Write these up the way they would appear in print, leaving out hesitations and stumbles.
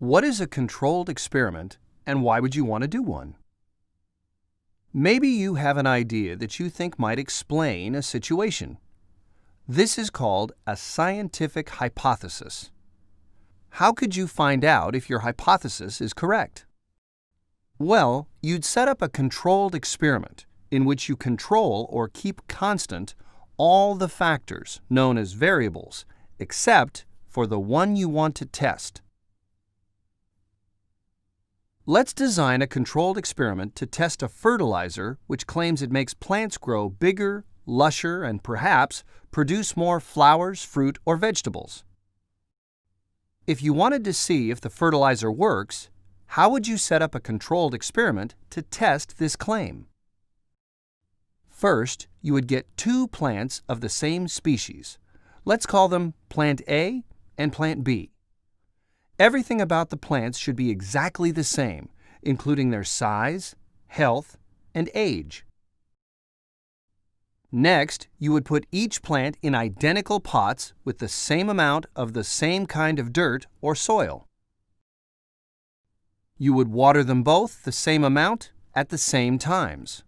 What is a controlled experiment and why would you want to do one? Maybe you have an idea that you think might explain a situation. This is called a scientific hypothesis. How could you find out if your hypothesis is correct? Well, you'd set up a controlled experiment in which you control or keep constant all the factors known as variables, except for the one you want to test. Let's design a controlled experiment to test a fertilizer which claims it makes plants grow bigger, lusher, and perhaps produce more flowers, fruit, or vegetables. If you wanted to see if the fertilizer works, how would you set up a controlled experiment to test this claim? First, you would get two plants of the same species. Let's call them plant A and plant B. Everything about the plants should be exactly the same, including their size, health, and age. Next, you would put each plant in identical pots with the same amount of the same kind of dirt or soil. You would water them both the same amount at the same times.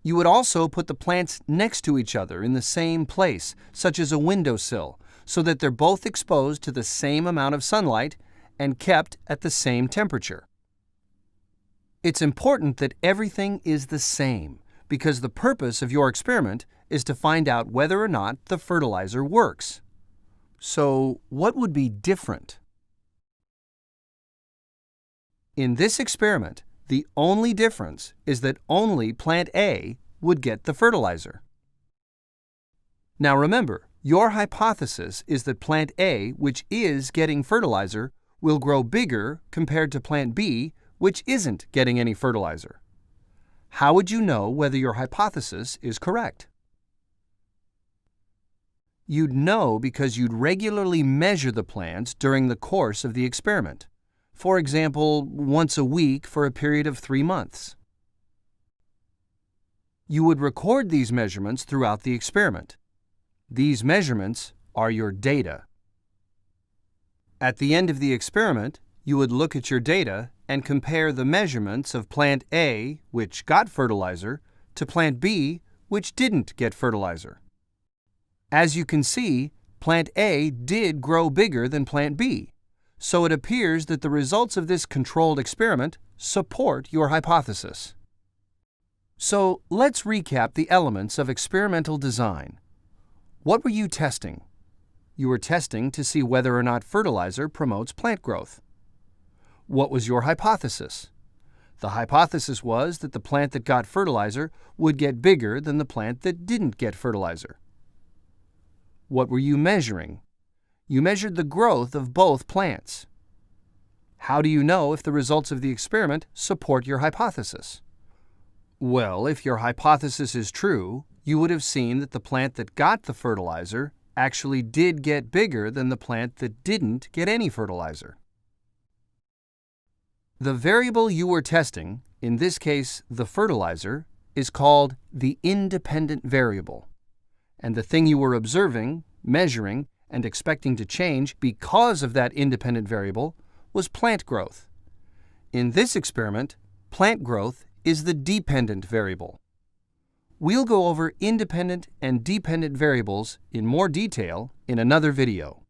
You would also put the plants next to each other in the same place, such as a windowsill, so that they're both exposed to the same amount of sunlight and kept at the same temperature. It's important that everything is the same, because the purpose of your experiment is to find out whether or not the fertilizer works. So, what would be different? In this experiment, the only difference is that only plant A would get the fertilizer. Now remember, your hypothesis is that plant A, which is getting fertilizer, will grow bigger compared to plant B, which isn't getting any fertilizer. How would you know whether your hypothesis is correct? You'd know because you'd regularly measure the plants during the course of the experiment. For example, once a week for a period of 3 months. You would record these measurements throughout the experiment. These measurements are your data. At the end of the experiment, you would look at your data and compare the measurements of plant A, which got fertilizer, to plant B, which didn't get fertilizer. As you can see, plant A did grow bigger than plant B. So it appears that the results of this controlled experiment support your hypothesis. So let's recap the elements of experimental design. What were you testing? You were testing to see whether or not fertilizer promotes plant growth. What was your hypothesis? The hypothesis was that the plant that got fertilizer would get bigger than the plant that didn't get fertilizer. What were you measuring? You measured the growth of both plants. How do you know if the results of the experiment support your hypothesis? Well, if your hypothesis is true, you would have seen that the plant that got the fertilizer actually did get bigger than the plant that didn't get any fertilizer. The variable you were testing, in this case the fertilizer, is called the independent variable. And the thing you were observing, measuring, and expecting to change because of that independent variable was plant growth. In this experiment, plant growth is the dependent variable. We'll go over independent and dependent variables in more detail in another video.